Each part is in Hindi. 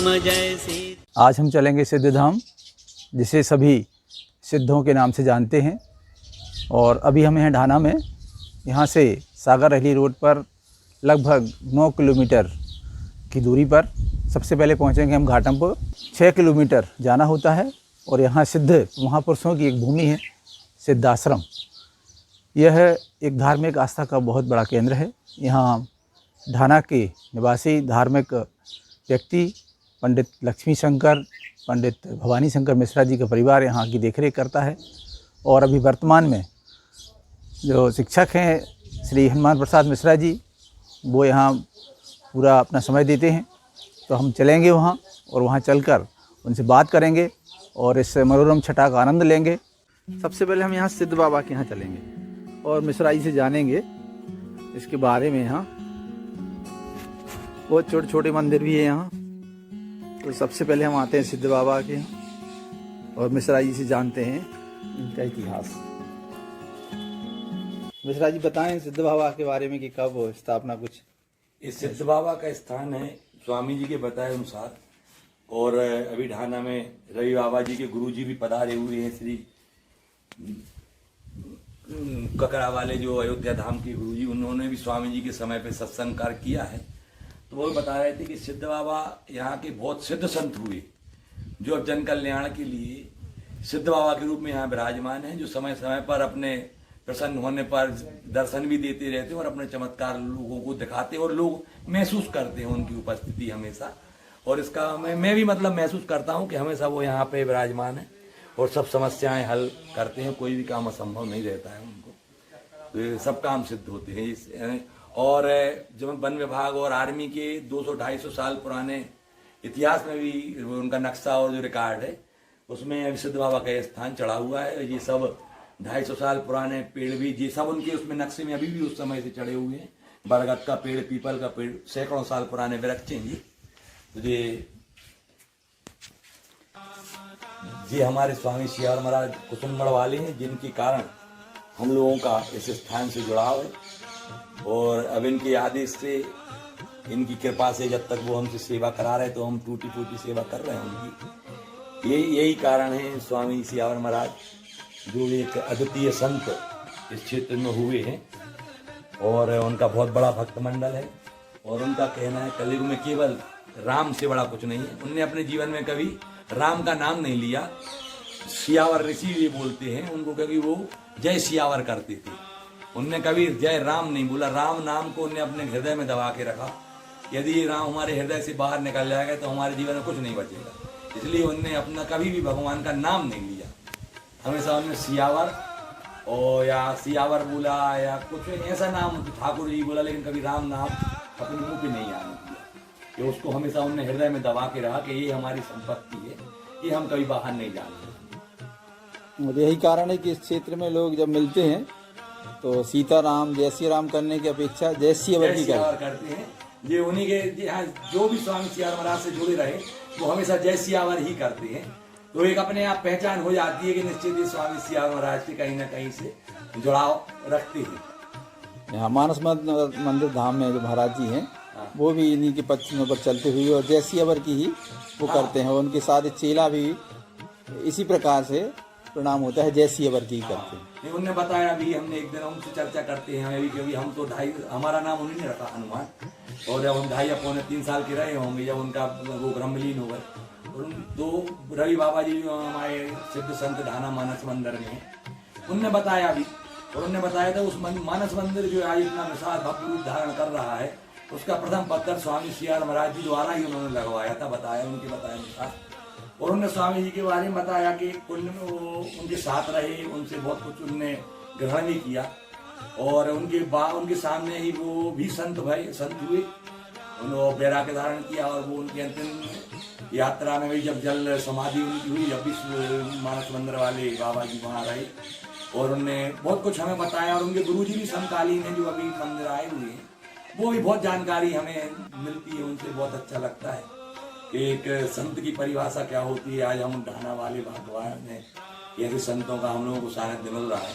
जय सिद्ध। आज हम चलेंगे सिद्धधाम, जिसे सभी सिद्धों के नाम से जानते हैं। और अभी हम हैं ढाना में। यहाँ से सागर हली रोड पर लगभग 9 किलोमीटर की दूरी पर सबसे पहले पहुँचेंगे हम घाटमपुर। 6 किलोमीटर जाना होता है और यहाँ सिद्ध महापुरुषों की एक भूमि है, सिद्धाश्रम। यह एक धार्मिक आस्था का बहुत बड़ा केंद्र है। यहाँ ढाना के निवासी धार्मिक व्यक्ति पंडित लक्ष्मी शंकर, पंडित भवानी शंकर मिश्रा जी का परिवार यहाँ की देखरेख करता है। और अभी वर्तमान में जो शिक्षक हैं श्री हनुमान प्रसाद मिश्रा जी, वो यहाँ पूरा अपना समय देते हैं। तो हम चलेंगे वहाँ और वहाँ चलकर उनसे बात करेंगे और इस मनोरम छटा का आनंद लेंगे। सबसे पहले हम यहाँ सिद्ध बाबा के यहाँ चलेंगे और मिश्रा जी से जानेंगे इसके बारे में। यहाँ बहुत छोटे छोटे मंदिर भी है यहाँ। तो सबसे पहले हम आते हैं सिद्ध बाबा के यहाँ और मिश्रा जी से जानते हैं इनका इतिहास। मिश्रा जी बताएं सिद्ध बाबा के बारे में कि कब स्थापना कुछ। इस सिद्ध बाबा का स्थान है स्वामी जी के बताए अनुसार, और अभी ढाना में रवि बाबा जी के गुरु जी भी पधारे हुए हैं, श्री ककड़ा वाले जो अयोध्या धाम के गुरु जी, उन्होंने भी स्वामी जी के समय पे सत्संग कार्य किया है। तो वो बता रहे थे कि सिद्ध बाबा यहाँ के बहुत सिद्ध संत हुए, जो अब जन कल्याण के लिए सिद्ध बाबा के रूप में यहाँ विराजमान हैं, जो समय समय पर अपने प्रसन्न होने पर दर्शन भी देते रहते हैं और अपने चमत्कार लोगों को दिखाते हैं और लोग महसूस करते हैं उनकी उपस्थिति हमेशा। और इसका मैं भी मतलब महसूस करता हूँ कि हमेशा वो यहाँ पे विराजमान है और सब समस्याएं हल करते हैं। कोई भी काम असंभव नहीं रहता है उनको, तो ये सब काम सिद्ध होते हैं। और जब वन विभाग और आर्मी के 200-250 साल पुराने इतिहास में भी उनका नक्शा और जो रिकॉर्ड है उसमें अभी सिद्ध बाबा का स्थान चढ़ा हुआ है। ये सब 250 साल पुराने पेड़ भी ये सब उनके उसमें नक्शे में अभी भी उस समय से चढ़े हुए हैं। बरगद का पेड़, पीपल का पेड़, सैकड़ों साल पुराने वृक्ष हैं ये। तो ये हमारे स्वामी सियावर महाराज कुसुमगढ़ वाले हैं, जिनके कारण हम लोगों का इस स्थान से जुड़ाव है। और अब इनके आदेश से, इनकी कृपा से जब तक वो हमसे सेवा करा रहे तो हम टूटी फूटी सेवा कर रहे हैं उनकी। यही कारण है स्वामी सियावर महाराज, जो एक अद्वितीय संत इस क्षेत्र में हुए हैं और उनका बहुत बड़ा भक्त मंडल है। और उनका कहना है कलयुग में केवल राम से बड़ा कुछ नहीं है। उनने अपने जीवन में कभी राम का नाम नहीं लिया। सियावर ऋषि ये बोलते हैं उनको, क्योंकि वो जय सियावर करते थे। उनने कभी जय राम नहीं बोला। राम नाम को उनने अपने हृदय में दबा के रखा। यदि राम हमारे हृदय से बाहर निकल जाएगा तो हमारे जीवन में कुछ नहीं बचेगा। इसलिए उनने अपना कभी भी भगवान का नाम नहीं लिया। हमेशा उन्होंने सियावर और या सियावर बोला या कुछ ऐसा नाम ठाकुर जी बोला, लेकिन कभी राम नाम अपने मुंह पे नहीं आने दिया। कि उसको हमेशा उन्होंने हृदय में दबा के रहा कि ये हमारी संपत्ति है, ये हम कभी बाहर नहीं जाते। यही कारण है कि इस क्षेत्र में लोग जब मिलते हैं तो सीताराम जय श्री राम करने की अपेक्षा जय सियावर की करते हैं। ये उन्हीं के यहाँ जो भी स्वामी सियावर महाराज से जुड़े रहे वो हमेशा जय सियावर ही करते हैं। तो एक अपने आप पहचान हो जाती है कि निश्चित ही स्वामी सियावर महाराज से कहीं ना कहीं से जुड़ाव रखते हैं। यहाँ मानस मंदिर धाम में जो महाराज जी हैं वो भी इन्हीं के पक्षियों पर चलते हुए और जय सियावर की ही वो करते हैं। उनके साथ चेला भी इसी प्रकार से प्रणाम होता है, जय सियावर की करते हैं। उन्होंने बताया अभी, हमने एक दिन उनसे चर्चा करते हैं अभी, क्योंकि हम तो हमारा नाम उन्हीं ने रखा हनुमान। और जब हम 2.5-3 साल के रहे होंगे, जब उनका वो ब्रह्मलीन हो गए, और दो रवि बाबा जी जो हमारे सिद्ध संत ढाना मानस मंदिर में, उनने बताया अभी। और उन्होंने बताया था उस मानस मंदिर जो आज इतना विशाल भव्य रूप धारण कर रहा है, उसका प्रथम पत्थर स्वामी सियावर महाराज जी द्वारा ही उन्होंने लगवाया था, बताया उनके बताया अनुसार। और उन्होंने स्वामी जी के बारे में बताया कि कुल में वो उनके साथ रहे, उनसे बहुत कुछ उनने ग्रहण भी किया। और उनके सामने ही वो भी संत हुए। उन्होंने वैराग्य धारण किया और वो उनकी अंतिम यात्रा में भी जब जल समाधि उनकी हुई, जब भी मानस मंदिर वाले बाबा जी वहाँ रहे और उनने बहुत कुछ हमें बताया। और उनके गुरु जी भी समकालीन हैं जो अभी मंदिर आए हुए हैं, वो भी बहुत जानकारी हमें मिलती है उनसे। बहुत अच्छा लगता है कि एक संत की परिभाषा क्या होती है। आज हम ढाना वाले भगवान में ऐसे संतों का हम लोगों को सानिध्य मिल रहा है।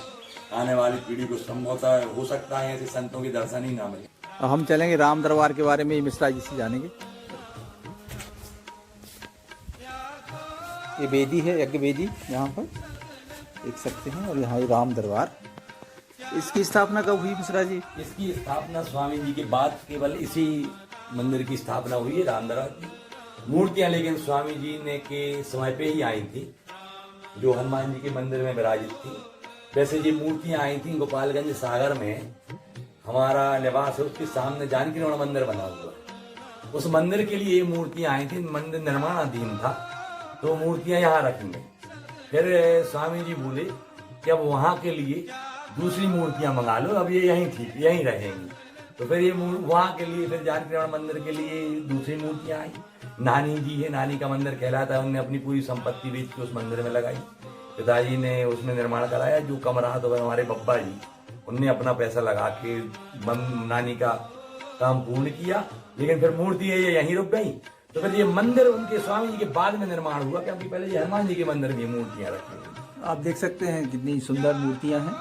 आने वाली पीढ़ी को संभवतः हो सकता है ऐसे संतों के दर्शन ही ना मिले। हम चलेंगे राम दरबार के बारे में मिश्रा जी से जानेंगे। ये वेदी है, यज्ञ वेदी यहाँ पर देख सकते हैं। और यहाँ ये राम दरबार। इसकी स्थापना कब हुई मिश्रा जी? इसकी स्थापना स्वामी जी के बाद केवल इसी मंदिर की स्थापना हुई है, राम दरबार की। मूर्तियां लेकिन स्वामी जी ने के समय पे ही आई थी, जो हनुमान जी के मंदिर में विराजित थी। वैसे ये मूर्तियां आई थी गोपालगंज सागर में, हमारा निवास है उसके सामने जानकी रमण मंदिर बना हुआ है। उस मंदिर के लिए ये मूर्तियां आई थी, मंदिर निर्माणाधीन था तो मूर्तियां यहाँ रखी गई। फिर स्वामी जी बोले कि अब वहाँ के लिए दूसरी मूर्तियां मंगा लो, अब ये यहीं थी, यहीं रहेंगी। तो फिर ये वहाँ के लिए फिर जानकी रमण मंदिर के लिए दूसरी मूर्तियां आई। नानी जी है, नानी का मंदिर कहलाता है, उनने अपनी पूरी संपत्ति बेच के उस मंदिर में लगाई। पिताजी ने उसमें निर्माण कराया। जो कमरा तो हमारे बब्बा जी, उनने अपना पैसा लगा के नानी का काम पूर्ण किया, लेकिन फिर मूर्ति है ये यहीं रुक गई। तो फिर ये मंदिर उनके स्वामी जी के बाद में निर्माण हुआ, क्योंकि पहले ये हनुमान जी के मंदिर में मूर्तियां रखी हुई। आप देख सकते हैं कितनी सुंदर मूर्तियां हैं।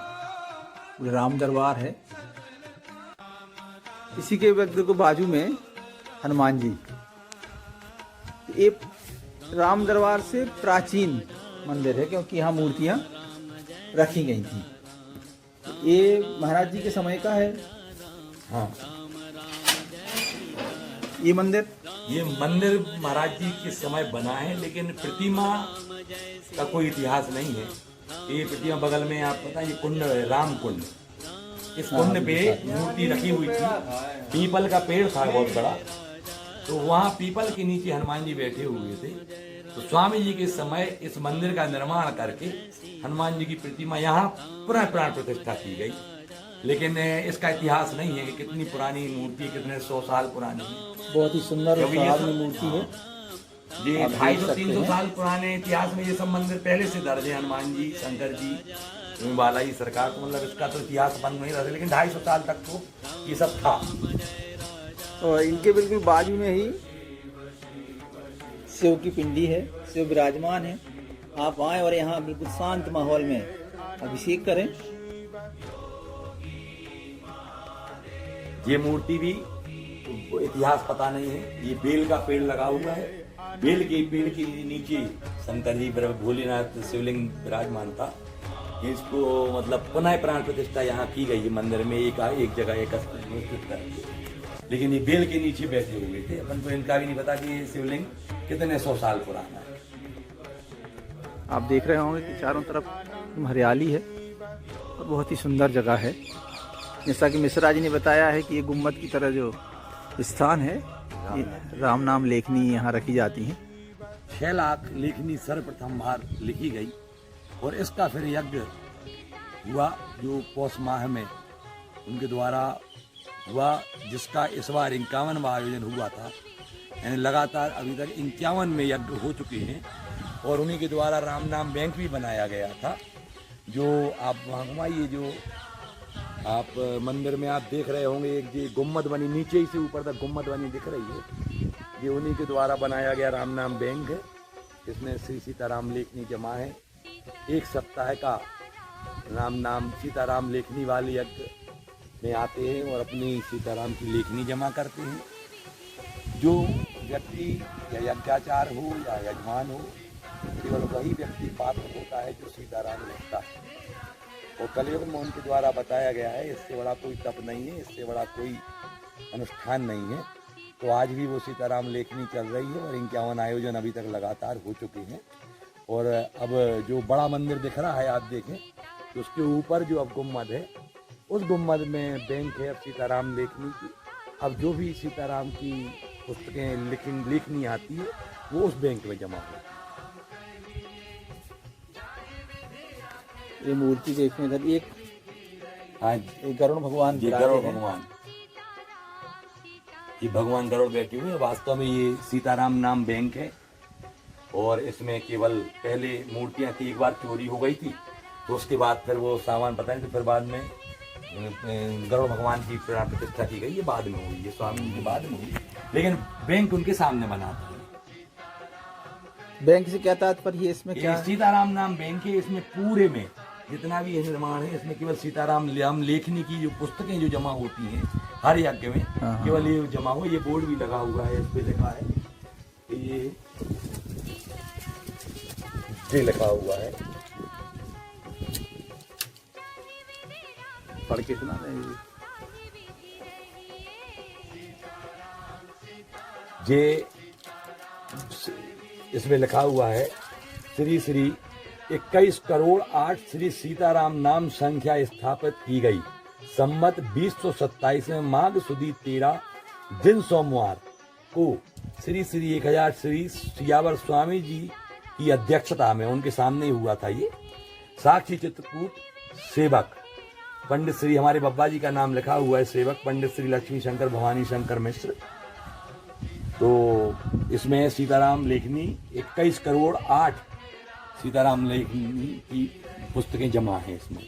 पूरे राम दरबार है। इसी के व्यक्ति को बाजू में हनुमान जी। ये राम दरबार से प्राचीन मंदिर है, क्योंकि यहाँ मूर्तियां रखी गई थी। ये महाराज जी के समय का है। हाँ, ये मंदिर महाराज जी के समय बना है, लेकिन प्रतिमा का कोई इतिहास नहीं है। ये प्रतिमा बगल में आप पता है, ये कुंड है, राम कुंड। इस कुंड पे मूर्ति रखी हुई थी। पीपल का पेड़ था बहुत बड़ा, तो वहाँ पीपल के नीचे हनुमान जी बैठे हुए थे। तो स्वामी जी के समय इस मंदिर का निर्माण करके हनुमान जी की प्रतिमा यहाँ पुनः प्राण प्रतिष्ठा की गई। लेकिन इसका इतिहास नहीं है कि कितनी पुरानी मूर्ति, कितने 100 साल पुरानी है। बहुत ही सुंदर मूर्ति है। ये 250-300 साल पुराने इतिहास में ये सब मंदिर पहले से दर्ज है। हनुमान जी, शंकर जी, बालाजी सरकार, तो मतलब इसका तो इतिहास बंद नहीं रहा, लेकिन 250 साल तक तो ये सब था। और इनके बिल्कुल बाजू में ही शिव की पिंडी है, शिव विराजमान है। आप आए और यहाँ बिल्कुल शांत माहौल में अभिषेक करें। ये मूर्ति भी इतिहास पता नहीं है। ये बेल का पेड़ लगा हुआ है, बेल के पेड़ के नीचे शंकर जी, भोलेनाथ शिवलिंग विराजमान था। इसको मतलब पुनः प्राण प्रतिष्ठा यहाँ की गई है मंदिर में, एक जगह एक स्थित करके। लेकिन ये बेल के नीचे बैठे हुए थे। अपन को इनका भी नहीं पता कि ये शिवलिंग कितने 100 साल पुराना है। आप देख रहे होंगे कि चारों तरफ हरियाली है और बहुत ही सुंदर जगह है। जैसा कि मिश्रा जी ने बताया है कि ये गुम्बद की तरह जो स्थान है, राम नाम लेखनी यहाँ रखी जाती हैं। 6 लाख लेखनी सर्वप्रथम बार लिखी गई और इसका फिर यज्ञ हुआ जो पौष माह में उनके द्वारा हुआ, जिसका इस बार 51वां आयोजन हुआ था। यानी लगातार अभी तक 51 में यज्ञ हो चुके हैं। और उन्हीं के द्वारा राम नाम बैंक भी बनाया गया था, जो आप वहाँ घुमाइए, जो आप मंदिर में आप देख रहे होंगे, एक ये गुम्मद बनी, नीचे ही से ऊपर तक गुम्मद बनी दिख रही है, ये उन्हीं के द्वारा बनाया गया राम नाम बैंक है। इसमें श्री सीताराम लेखनी जमा है। 1 सप्ताह का राम नाम सीताराम लेखनी वाले यज्ञ में आते हैं और अपनी सीताराम की लेखनी जमा करते हैं। जो व्यक्ति या यज्ञाचार हो या यजमान हो, केवल वही व्यक्ति पात्र होता है जो सीताराम लिखता है। और कलयुग में उनके द्वारा बताया गया है, इससे बड़ा कोई तप नहीं है, इससे बड़ा कोई अनुष्ठान नहीं है। तो आज भी वो सीताराम लेखनी चल रही है और 51 आयोजन अभी तक लगातार हो चुके हैं। और अब जो बड़ा मंदिर दिख रहा है आप देखें, तो उसके ऊपर जो अब गुम्मद है, उस गुम्मद में बैंक है अब सीताराम लेखनी की। अब जो भी सीताराम की पुस्तकें लिखनी आती है वो उस बैंक में जमा हो। ये मूर्ति देखने इधर एक, हाँ, गरुड़ भगवान, ये गरुड़ भगवान, ये भगवान गरुड़ बैठे हुए हैं। वास्तव में ये सीताराम नाम बैंक है और इसमें केवल पहले मूर्तियां थी, एक बार चोरी हो गई थी, तो उसके बाद फिर वो सामान पता नहीं, तो फिर बाद में गरुड़ भगवान की प्राण प्रतिष्ठा की गई। ये बाद में हुई, ये स्वामी जी के बाद में हुई, लेकिन बैंक उनके सामने बना था। बैंक से क्या तात्पर्य है इसमें? क्या सीताराम नाम बैंक है। इसमें पूरे में जितना भी निर्माण है, इसमें केवल सीताराम लेखनी की जो पुस्तकें जो जमा होती हैं हर यज्ञ में, केवल ये जमा हो। ये बोर्ड भी लगा हुआ है, इस पे लिखा है, ये ये लिखा हुआ है। पढ़ के सुना रहे हैं। ये इसमें लिखा हुआ है श्री श्री 21 करोड़ 8 श्री सीताराम नाम संख्या स्थापित की गई। सम्मत 2027 में माघ सुदी 13 दिन सोमवार को श्री श्री 1000 श्री सियावर स्वामी जी की अध्यक्षता में उनके सामने ही हुआ था। ये साक्षी चित्रकूट सेवक पंडित श्री, हमारे बब्बा जी का नाम लिखा हुआ है, सेवक पंडित श्री लक्ष्मी शंकर भवानी शंकर मिश्र। तो इसमें सीताराम लेखनी 21 करोड़ 8 सीताराम लेखनी की पुस्तकें जमा हैं इसमें।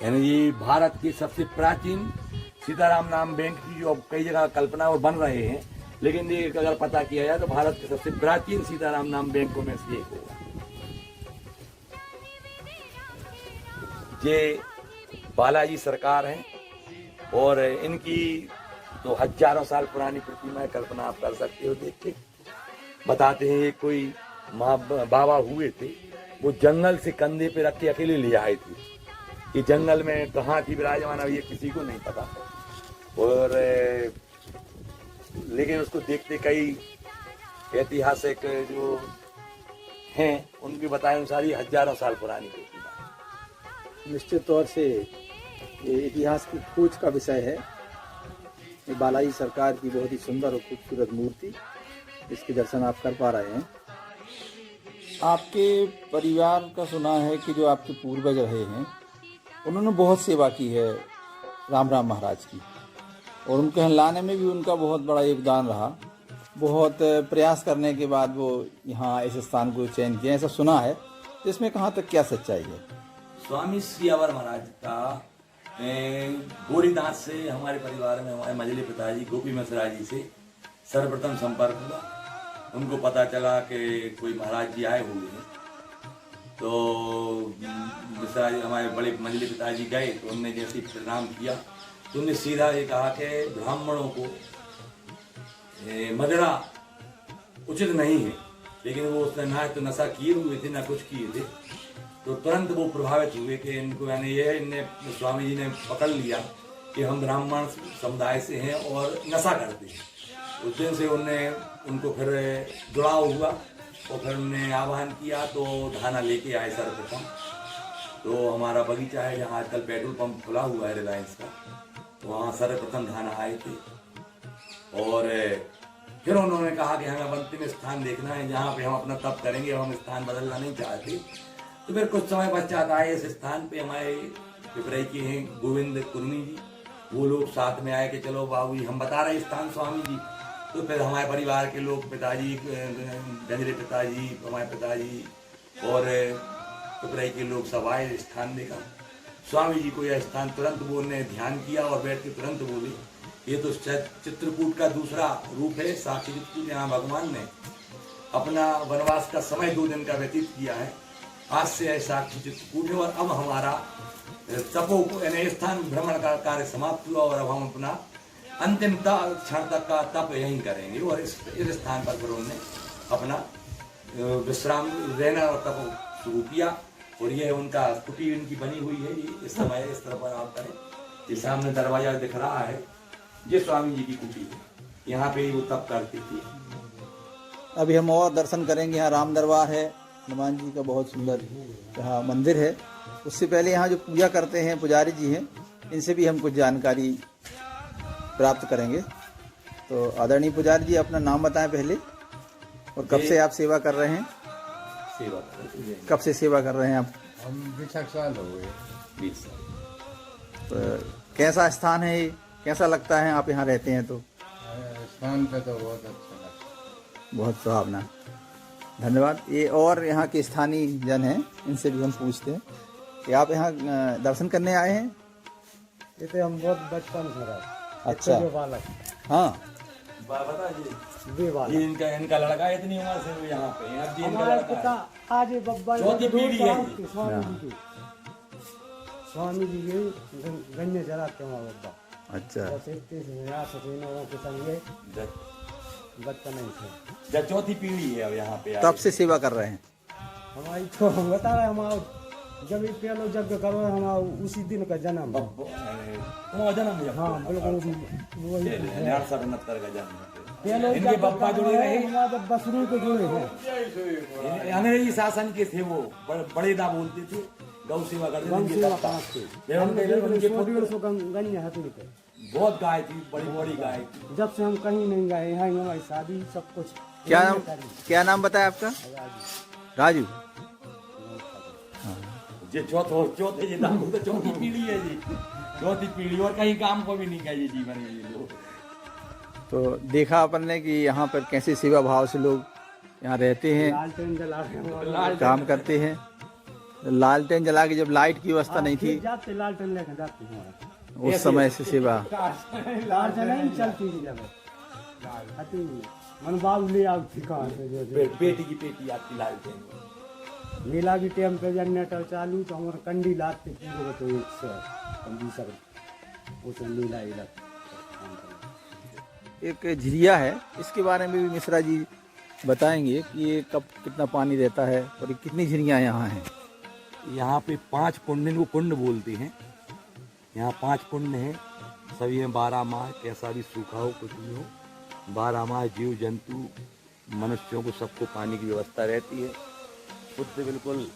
यानी ये भारत के सबसे प्राचीन सीताराम नाम बैंक की जो अब कई जगह कल्पना और बन रहे हैं, लेकिन ये अगर पता किया जाए तो भारत के सबसे प्राचीन सीताराम नाम बैंकों में से एक होगा। ये बालाजी सरकार है और इनकी तो हजारों साल पुरानी प्रतिमा है, कल्पना आप कर सकते हो। देख के बताते हैं ये कोई बाबा हुए थे, वो जंगल से कंधे पे रख के अकेले ले आए थे। ये जंगल में कहाँ थी विराजमान अब ये किसी को नहीं पता, और लेकिन उसको देखते कई ऐतिहासिक जो हैं उनके बताए अनुसार ये हजारों साल पुरानी प्रतिमा। निश्चित तौर से ये इतिहास की खोज का विषय है। ये बालाजी सरकार की बहुत ही सुंदर और खूबसूरत मूर्ति, इसके दर्शन आप कर पा रहे हैं। आपके परिवार का सुना है कि जो आपके पूर्वज रहे हैं उन्होंने बहुत सेवा की है राम राम महाराज की, और उनके यहाँ लाने में भी उनका बहुत बड़ा योगदान रहा। बहुत प्रयास करने के बाद वो यहाँ इस स्थान को चयन किया, ऐसा सुना है। इसमें कहाँ तक क्या सच्चाई है? स्वामी सियावर महाराज का गोरीदास से हमारे परिवार में हमारे मझले पिताजी गोपी मिश्रा जी से सर्वप्रथम संपर्क हुआ। उनको पता चला कि कोई महाराज जी आए हुए हैं, तो मिश्रा जी हमारे बड़े मझले पिताजी गए, तो उनने जैसे प्रणाम किया तो उन्होंने सीधा ये कहा कि ब्राह्मणों को मदिरा उचित नहीं है, लेकिन वो उसने ना तो नशा किए हुए थे ना कुछ किए थे। तो तुरंत वो प्रभावित हुए कि इनको यानी ये इनने स्वामी जी ने पकड़ लिया कि हम ब्राह्मण समुदाय से हैं और नशा करते हैं। उस दिन से उनको फिर जुड़ाव हुआ और फिर उन्हें आह्वान किया, तो धाना लेके आए सर्वप्रथम। तो हमारा बगीचा है जहाँ आजकल पेट्रोल पंप खुला हुआ है रिलायंस का, तो वहाँ सर्वप्रथम धाना आए थे। और फिर उन्होंने कहा कि हमें अंतिम स्थान देखना है जहाँ पे हम अपना तप करेंगे, हम स्थान बदलना नहीं चाहते। तो फिर कुछ समय पश्चात आए इस स्थान पे हमारे पिपराई के हैं गोविंद कुर्मी जी, वो लोग साथ में आए कि चलो बाबू जी हम बता रहे स्थान स्वामी जी। तो फिर हमारे परिवार के लोग पिताजी गंजरे पिताजी हमारे पिताजी और पिपराई के लोग सब आए स्थान देखा। स्वामी जी को यह स्थान तुरंत वो उन्होंने ध्यान किया और बैठ के तुरंत बोले ये तो चित्रकूट का दूसरा रूप है, साक्षी चित्रकूट। यहाँ भगवान ने अपना वनवास का समय 2 दिन का व्यतीत किया है, आज से साक्षी चित्रकूट है। और अब हमारा तपो यानी स्थान भ्रमण का कार्य समाप्त हुआ और अब हम अपना अंतिम क्षण तक का तप यहीं करेंगे। और इस स्थान पर फिर उन्होंने अपना विश्राम रहना और तप शुरू किया। और ये उनका कुटी इनकी बनी हुई है, ये इस समय इस तरफ आप करें, ये सामने दरवाजा दिख रहा है, ये स्वामी जी की कुटी है, यहाँ पे वो तप करती थी। अभी हम और दर्शन करेंगे। यहाँ राम दरबार है, हनुमान जी का बहुत सुंदर यहाँ मंदिर है। उससे पहले यहाँ जो पूजा करते हैं पुजारी जी हैं, इनसे भी हम कुछ जानकारी प्राप्त करेंगे। तो आदरणीय पुजारी जी अपना नाम बताएं पहले, और कब से आप सेवा कर रहे हैं? कब से सेवा कर रहे हैं आप? हम 20 साल हो गए। 20 साल। तो कैसा स्थान है, कैसा लगता है आप यहाँ रहते हैं? तो स्थान पे तो बहुत अच्छा लगता बहुत सुहावना, धन्यवाद। ये और यहाँ के स्थानीय जन हैं, इनसे भी हम पूछते हैं कि आप यहाँ दर्शन करने आए हैं? ये तो हम बहुत बचपन से रहे। अच्छा, बालक। हाँ, बता जी, बालक। ये इनका लड़का है, इतनी उम्र से वो यहाँ पे है। अब जी इनका हमारे लड़का पिता है। आज बब्बा चौथी पीढ़ी है ये। स्वामी जी की गन्ने चलाते हैं बब्बा। अच्छा, के संगे बचपन ही थे। जब चौथी पीढ़ी है अब यहाँ पे तब से सेवा कर रहे हैं? हमारी तो बता रहे हमारा जब ये पहलो यज्ञ करो हमारा उसी दिन का जन्म है। तुम्हारा जन्म है? हाँ बिल्कुल वही 1869 का जन्म है। पहले इनके पापा जुड़े रहे, हमारे बसरू के जुड़े हैं। अंग्रेजी शासन के थे वो, बड़े दा बोलते थे, गौ सेवा करते थे। गंगा पास थे जब उनके पुत्र 150 गन्य हथुड़ी पे बहुत गाय थी, बड़ी बड़ी गाय थी। जब से हम कहीं नहीं गए, यहाँ ही हमारी शादी सब कुछ। क्या नाम बताया आपका? राजू। ये चौथे ये नाम तो चौथी पीढ़ी है जी, चौथी पीढ़ी, और कहीं काम को भी नहीं गए जीवन में ये लोग। तो देखा अपन ने कि यहाँ पर कैसे सेवा भाव से लोग यहाँ रहते हैं, लालटेन जला रहे काम करते हैं। लालटेन जला के, जब लाइट की व्यवस्था नहीं थी जाते लालटेन लेकर जाते हैं। उस समय से सेवा। लालटेन नहीं चलती थी जब मन बाबू ले आओ ठिकान से जो बेटी की पेटी आपकी लालटेन मेला की टाइम पे जनरेटर चालू तो हमारे कंडी लाते पूरे तो एक से कंडी सब उसे लीला इला। एक झिरिया है, इसके बारे में भी मिश्रा जी बताएंगे कि ये कब कितना पानी रहता है और ये कितनी झिरियाँ यहाँ हैं। यहाँ पे 5 कुंड, इनको कुंड बोलते हैं। यहाँ 5 कुंड हैं, सभी में 12 माह, कैसा भी सूखा हो कुछ भी हो, 12 माह जीव जंतु मनुष्यों को सबको पानी की व्यवस्था रहती है। शुद्ध बिल्कुल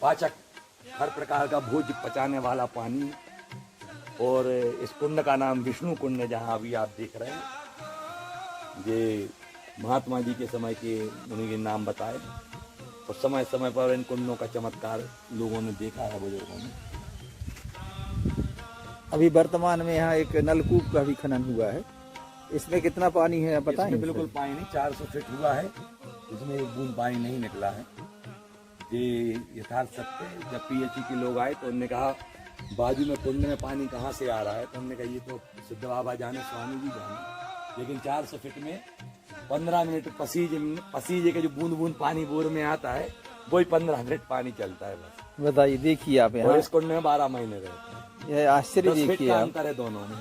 पाचक, हर प्रकार का भोज पचाने वाला पानी। और इस कुंड का नाम विष्णु कुंड है, जहाँ अभी आप देख रहे हैं। ये महात्मा जी के समय के उन्हीं के नाम बताए, और समय समय पर इन कुंडों का चमत्कार लोगों ने देखा है, बुजुर्गों ने। अभी वर्तमान में यहाँ एक नलकूप का भी खनन हुआ है, इसमें कितना पानी है पता है? बिल्कुल पानी नहीं, 400 फीट हुआ है, इसमें एक बूंद पानी नहीं निकला है। ये यथार्थ सत्य है। जब पीएचई के लोग आए तो उन्होंने कहा बाजू में कुंड में पानी कहाँ से आ रहा है, तो हमने कहा ये तो सिद्ध बाबा जाने, स्वामी जी जाने। लेकिन 400 फीट में 15 मिनट पसीजे के जो बूंद बूंद पानी बोर में आता है, वही 15 मिनट पानी चलता है बस। बताइए, देखिए आप यहाँ, और इस कुंड में 12 महीने रहते हैं। यह आश्चर्य देखिए आप, अंतर है दोनों में।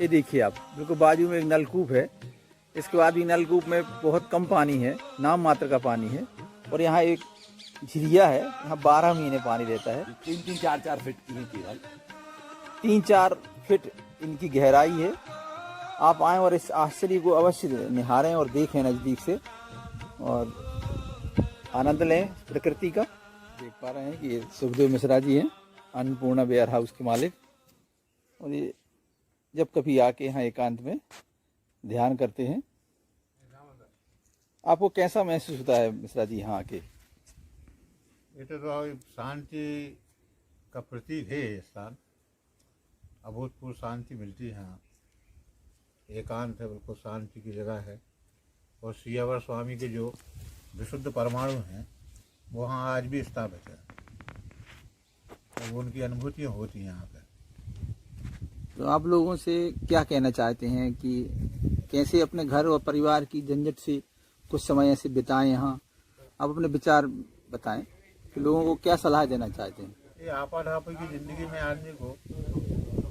ये देखिए आप, बिल्कुल बाजू में एक नलकूप है, इसके बाद भी नलकूप में बहुत कम पानी है, नाम मात्र का पानी है। और यहाँ एक झिरिया है, यहाँ 12 महीने पानी रहता है। 3-3, 4-4 फीट की है केवल, 3-4 फीट इनकी गहराई है। आप आएँ और इस आश्चर्य को अवश्य निहारें और देखें नज़दीक से, और आनंद लें प्रकृति का। देख पा रहे हैं कि ये सुखदेव मिश्रा जी हैं, अन्नपूर्णा वेयर हाउस के मालिक, और ये जब कभी आके यहाँ एकांत में ध्यान करते हैं। आपको कैसा महसूस होता है मिश्रा जी यहाँ आके? ये तो शांति का प्रतीक है ये स्थान। अभूतपूर्व शांति मिलती है यहाँ। एकांत है, बिल्कुल शांति की जगह है। और सियावर स्वामी के जो विशुद्ध परमाणु हैं वो वहाँ आज भी स्थापित है, तो उनकी अनुभूतियाँ होती हैं यहाँ पर। तो आप लोगों से क्या कहना चाहते हैं कि कैसे अपने घर और परिवार की झंझट से कुछ समय ऐसे बिताएं यहाँ? आप अपने विचार बताएं कि लोगों को क्या सलाह देना चाहते हैं? ये आपाधापी की ज़िंदगी में आदमी को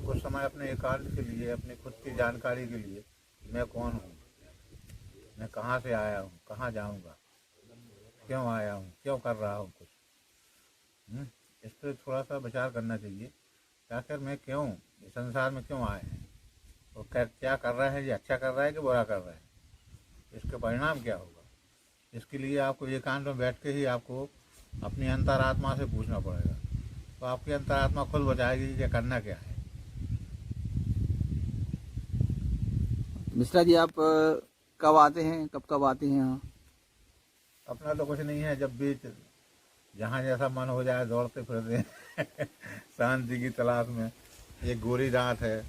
कुछ समय अपने एकांत के लिए, अपने खुद की जानकारी के लिए, मैं कौन हूँ, मैं कहाँ से आया हूँ, कहाँ जाऊँगा, क्यों आया हूँ, क्यों कर रहा हूँ कुछ, इस पर थोड़ा सा विचार करना चाहिए कि आखिर मैं क्यों इस संसार में क्यों आए हैं, और क्या कर रहा है, ये अच्छा कर रहा है कि बुरा कर रहा है, इसका परिणाम क्या होगा। इसके लिए आपको एकांत में बैठ के ही आपको अपनी अंतरात्मा से पूछना पड़ेगा, तो आपकी अंतरात्मा खुद बताएगी कि करना क्या है। मिश्रा जी, आप कब आते हैं, कब आते हैं यहाँ? अपना तो कुछ नहीं है, जब भी जहाँ जैसा मन हो जाए दौड़ते फिरते हैं शांति की तलाश में। एक गोरीनाथ है,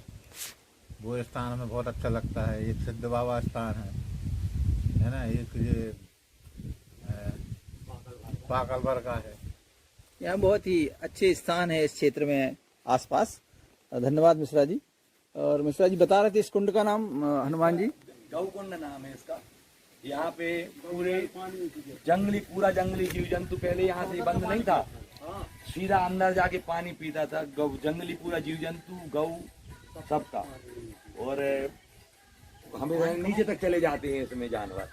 वो स्थान हमें बहुत अच्छा लगता है। एक सिद्ध बाबा स्थान है ना। एक ये पाकलवर का है। यहाँ बहुत ही अच्छे स्थान है इस क्षेत्र में आसपास। धन्यवाद मिश्रा जी। और मिश्रा जी बता रहे थे इस कुंड का नाम हनुमान जी, गौ कुंड नाम है इसका। यहाँ पे पूरा जंगली जीव जंतु पहले यहाँ से बंद नहीं था, सीधा अंदर जाके पानी पीता था। गौ जंगली पूरा जीव जंतु, गौ सबका। और हमें नीचे तक चले जाते हैं इसमें जानवर।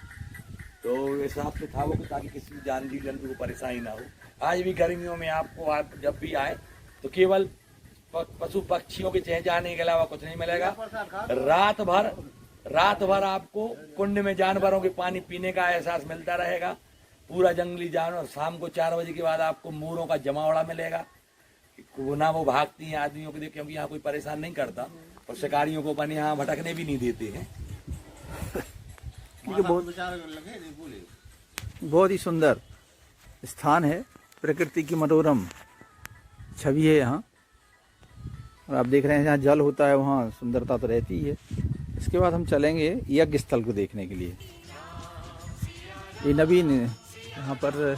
तो हिसाब से था वो कि ताकि किसी भी जान जीव जंतु को परेशानी ना हो। आज भी गर्मियों में आपको आप जब भी आए तो केवल पशु पक्षियों के चहचहाने के अलावा कुछ नहीं मिलेगा। रात भर आपको कुंड में जानवरों के पानी पीने का एहसास मिलता रहेगा। पूरा जंगली जानवर, शाम को 4 बजे के बाद आपको मोरों का जमावड़ा मिलेगा। वो ना वो भागती हैं आदमियों के लिए, क्योंकि यहाँ कोई परेशान नहीं करता, और शिकारियों को अपन यहाँ भटकने भी नहीं देते हैं। बहुत ही सुंदर स्थान है, प्रकृति की मनोरम छवि है यहाँ। और आप देख रहे हैं जहाँ जल होता है वहाँ सुंदरता तो रहती ही है। इसके बाद हम चलेंगे यज्ञ स्थल को देखने के लिए। ये नवीन यहाँ पर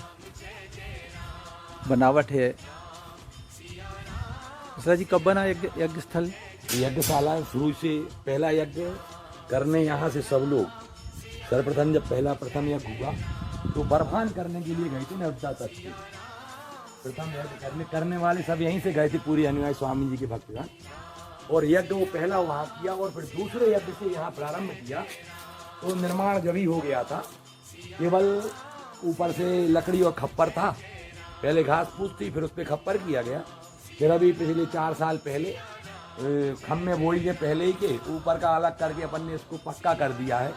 बनावट है। मिश्रा जी, कब बना यज्ञ स्थल? यज्ञशाला शुरू से पहला यज्ञ करने यहाँ से सब लोग सर्वप्रथम जब प्रथम यज्ञ हुआ तो बर्फान करने के लिए गए थे नर्मदा तट से। प्रथम यज्ञ करने वाले सब यहीं से गए थे, पूरी अनुयायी स्वामी जी के भक्तगण। और यज्ञ वो पहला वहाँ किया और फिर दूसरे यज्ञ से यहाँ प्रारंभ किया। तो निर्माण जब ही हो गया था, केवल ऊपर से लकड़ी और खप्पर था। पहले घास फूस थी, फिर उस पर खप्पर किया गया। फिर अभी पिछले 4 साल पहले खम्मे बोई के पहले ही के ऊपर का अलग करके अपन ने इसको पक्का कर दिया है,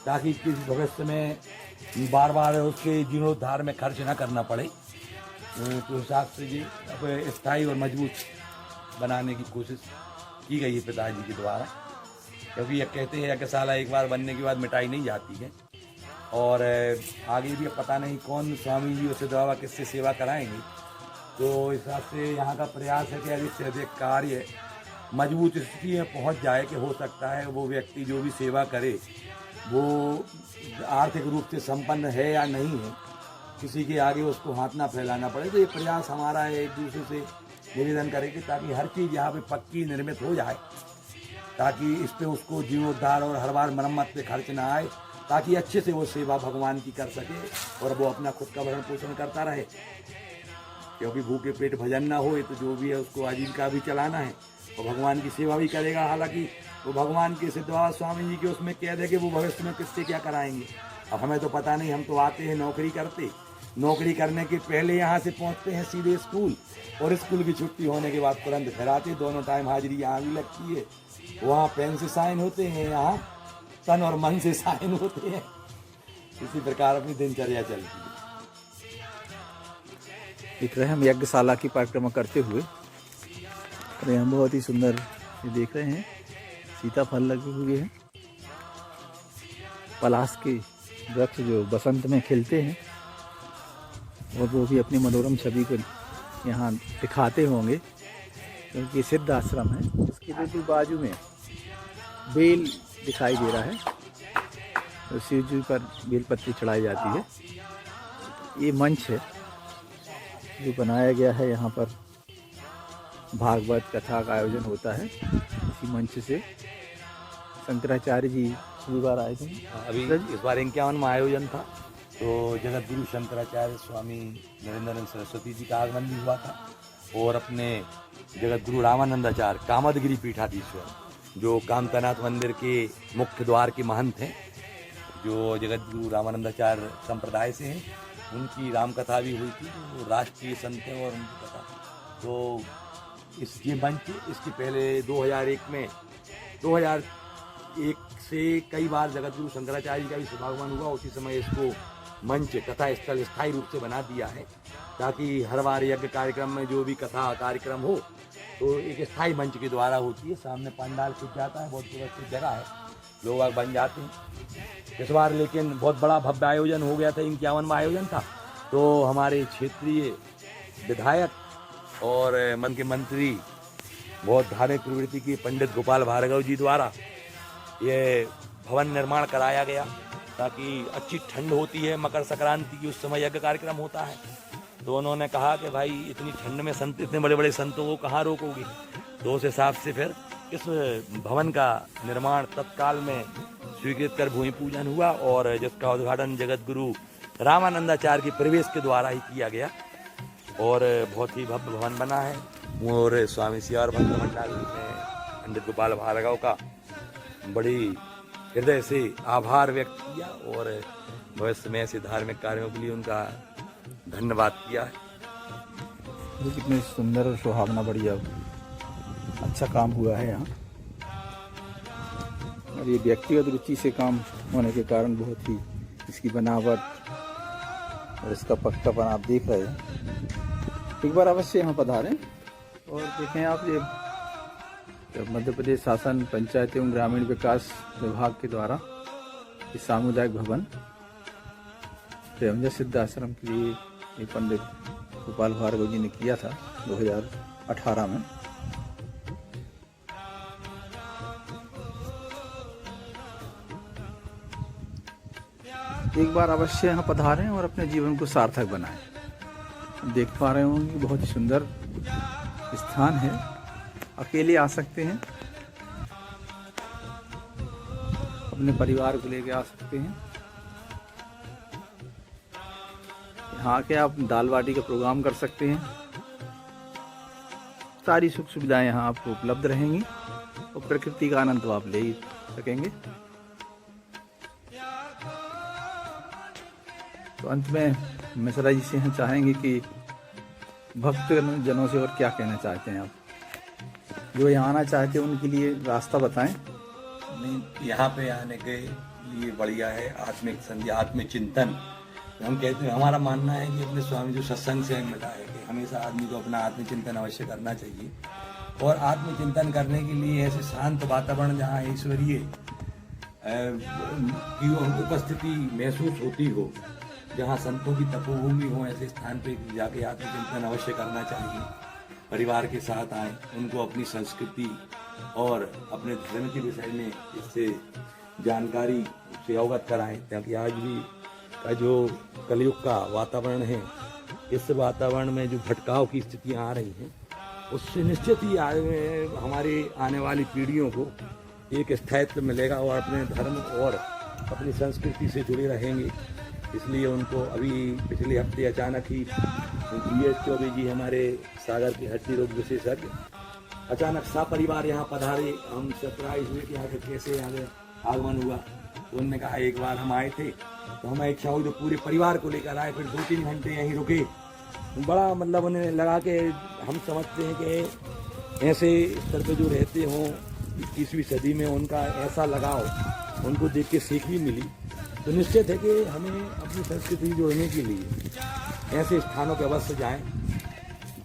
ताकि किसी भविष्य में बार बार उसके जीर्णोद्धार में खर्च ना करना पड़े। तो हिसाब से जी अब स्थायी और मजबूत बनाने की कोशिश की गई है पिताजी के द्वारा, क्योंकि ये कहते हैं यज्ञशाला एक बार बनने के बाद मिटाई नहीं जाती है। और आगे भी पता नहीं कौन स्वामी जी उसे दवा किससे सेवा कराएंगे। तो इस हिसाब से यहाँ का प्रयास है कि अधिक से अधिक कार्य मजबूत स्थिति में पहुँच जाए कि हो सकता है वो व्यक्ति जो भी सेवा करे वो आर्थिक रूप से संपन्न है या नहीं है, किसी के आगे उसको हाथ ना फैलाना पड़े। तो ये प्रयास हमारा है, एक दूसरे से निवेदन करेंगे ताकि हर चीज़ यहाँ पे पक्की निर्मित हो जाए, ताकि इस पे उसको जीर्णोद्धार और हर बार मरम्मत पे खर्च ना आए, ताकि अच्छे से वो सेवा भगवान की कर सके और वो अपना खुद का भरण पोषण करता रहे। क्योंकि भूखे पेट भजन ना हो, तो जो भी है उसको आजीविका भी चलाना है और भगवान की सेवा भी करेगा। हालांकि वो भगवान के सिद्ध बाबा स्वामी जी के उसमें कह दे कि वो भविष्य में किससे क्या कराएंगे। अब हमें तो पता नहीं, हम तो आते हैं नौकरी करने के पहले यहाँ से पहुँचते हैं सीधे स्कूल, और स्कूल की छुट्टी होने के बाद तुरंत फिर आते। दोनों टाइम हाजिरी यहाँ भी लगती है। वहाँ पेन से साइन होते हैं, यहाँ तन और मन से साइन होते हैं। इसी प्रकार अपनी दिनचर्या चलती है। दिख रहे हैं हम यज्ञशाला की परिक्रमा करते हुए, और यहाँ बहुत ही सुंदर ये देख रहे हैं सीताफल लगे हुए हैं, पलाश के वृक्ष जो बसंत में खिलते हैं, और वो भी अपनी मनोरम छवि को यहाँ दिखाते होंगे, क्योंकि सिद्ध आश्रम है। उसके बिल्कुल बाजू में बेल दिखाई दे रहा है, तो शिव जी पर बेलपत्ती चढ़ाई जाती है। ये मंच है जो बनाया गया है, यहाँ पर भागवत कथा का आयोजन होता है। इसी मंच से शंकराचार्य जी पिछली बार आए थे, अभी इस बार 51वां आयोजन था। तो जगत गुरु शंकराचार्य स्वामी नरेंद्र सरस्वती जी का आगमन भी हुआ था, और अपने जगत गुरु रामानंदाचार्य कामदगिरी पीठाधीश्वर जो कामतानाथ मंदिर के मुख्य द्वार के महंत हैं, जो जगत गुरु रामानंदाचार्य संप्रदाय से हैं, उनकी रामकथा भी हुई थी। तो राष्ट्रीय संत हैं और उनकी कथा। तो ये मंच इसके पहले 2001 से कई बार जगत गुरु शंकराचार्य जी का भी शुभागमन हुआ। उसी समय इसको मंच कथा स्थल स्थायी रूप से बना दिया है, ताकि हर बार यज्ञ कार्यक्रम में जो भी कथा कार्यक्रम हो तो एक स्थायी मंच के द्वारा होती है। सामने पंडाल खुद जाता है, बहुत व्यवस्थित जगह है, लोग आग बन जाते हैं। इस बार लेकिन बहुत बड़ा भव्य आयोजन हो गया था, 51वां आयोजन था। तो हमारे क्षेत्रीय विधायक और मन के मंत्री, बहुत धार्मिक प्रवृत्ति के पंडित गोपाल भार्गव जी द्वारा ये भवन निर्माण कराया गया, ताकि अच्छी ठंड होती है मकर संक्रांति की, उस समय यज्ञ कार्यक्रम होता है। तो उन्होंने कहा कि भाई इतनी ठंड में संत, इतने बड़े बड़े संतों को कहाँ रोकोगे। तो उस हिसाब से फिर इस भवन का निर्माण तत्काल में स्वीकृत कर भूमि पूजन हुआ, और जिसका उद्घाटन जगत गुरु रामानंदाचार्य के प्रवेश के द्वारा ही किया गया, और बहुत ही भव्य भवन बना है। और स्वामी सियावर भक्त मंडल ने पंडित गोपाल भार्गव का बड़ी हृदय से आभार व्यक्त किया, और भविष्य में ऐसे धार्मिक कार्यों के लिए उनका धन्यवाद किया है। ये कितने सुंदर और सुहावना बढ़िया अच्छा काम हुआ है यहाँ। और ये व्यक्तिगत रुचि से काम होने के कारण बहुत ही इसकी बनावट और इसका पक्कापन आप देख रहे हैं। एक बार अवश्य यहाँ पधारें और देखें आप ये मध्य प्रदेश शासन पंचायत एवं ग्रामीण विकास विभाग के द्वारा ये सामुदायिक भवन प्रेमजा सिद्ध आश्रम के लिए ये पंडित गोपाल भार्गव जी ने किया था 2018 में। एक बार अवश्य यहाँ पधारें और अपने जीवन को सार्थक बनाएं। देख पा रहे होंगे कि बहुत ही सुंदर स्थान है। अकेले आ सकते हैं, अपने परिवार को लेकर आ सकते हैं। यहाँ आके आप दाल बाटी का प्रोग्राम कर सकते हैं। सारी सुख सुविधाएं यहाँ आपको उपलब्ध रहेंगी और प्रकृति का आनंद तो आप ले ही सकेंगे। तो अंत में मिश्रा जी से हम चाहेंगे कि भक्त जनों से और क्या कहना चाहते हैं आप, जो यहाँ आना चाहते हैं उनके लिए रास्ता बताएं। नहीं, यहाँ पे आने के लिए बढ़िया है आत्मिक संध्या, आत्मिक चिंतन। हम कहते हैं, हमारा मानना है कि अपने स्वामी जो सत्संग से मिला है कि हमेशा आदमी को अपना आत्मचिंतन अवश्य करना चाहिए। और आत्मचिंतन करने के लिए ऐसे शांत वातावरण जहाँ ईश्वरीय की उपस्थिति महसूस होती हो, जहाँ संतों की तपोभूमि हो, ऐसे स्थान पे जाके आत्मचिंतन अवश्य करना चाहिए। परिवार के साथ आए, उनको अपनी संस्कृति और अपने धर्म के विषय में इससे जानकारी से अवगत कराएं, ताकि आज भी का जो कलयुग का वातावरण है, इस वातावरण में जो भटकाव की स्थितियाँ आ रही हैं, उससे निश्चित ही हमारी आने वाली पीढ़ियों को एक स्थायित्व मिलेगा और अपने धर्म और अपनी संस्कृति से जुड़े रहेंगे। इसलिए उनको अभी पिछले हफ्ते अचानक ही BS चौबे जी, हमारे सागर के हड्डी रोग विशेषज्ञ, अचानक सपरिवार यहाँ पधारे। हम सरप्राइज हुए कि यहाँ पे कैसे यहाँ आगमन हुआ। तो उन्होंने कहा एक बार हम आए थे तो हमें इच्छा हुई तो पूरे परिवार को लेकर आए, फिर 2-3 घंटे यहीं रुके। बड़ा मतलब उन्हें लगा कि हम समझते हैं कि ऐसे स्तर पे जो रहते हों 21वीं सदी में, उनका ऐसा लगाव उनको देख के सीख भी मिली। तो निश्चित है कि हमें अपनी संस्कृति जोड़ने के लिए ऐसे स्थानों पर अवश्य जाएं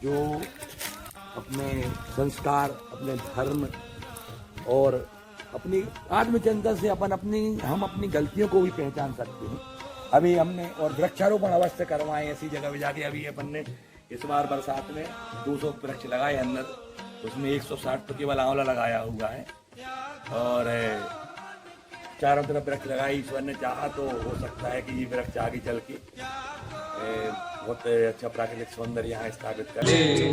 जो अपने संस्कार, अपने धर्म और अपनी आत्मचिंतन से हम अपनी गलतियों को भी पहचान सकते हैं। अभी हमने और वृक्षारोपण अवश्य करवाएं ऐसी जगह पे जाके। अभी अपन ने इस बार बरसात में 200 वृक्ष लगाए अंदर, उसमें 160 तो केवल आंवला लगाया हुआ है और चारों तरफ वृक्ष लगाए। ईश्वर ने चाहा तो हो सकता है कि ये वृक्ष आगे चल के बहुत अच्छा प्राकृतिक सौंदर्य यहाँ स्थापित करें।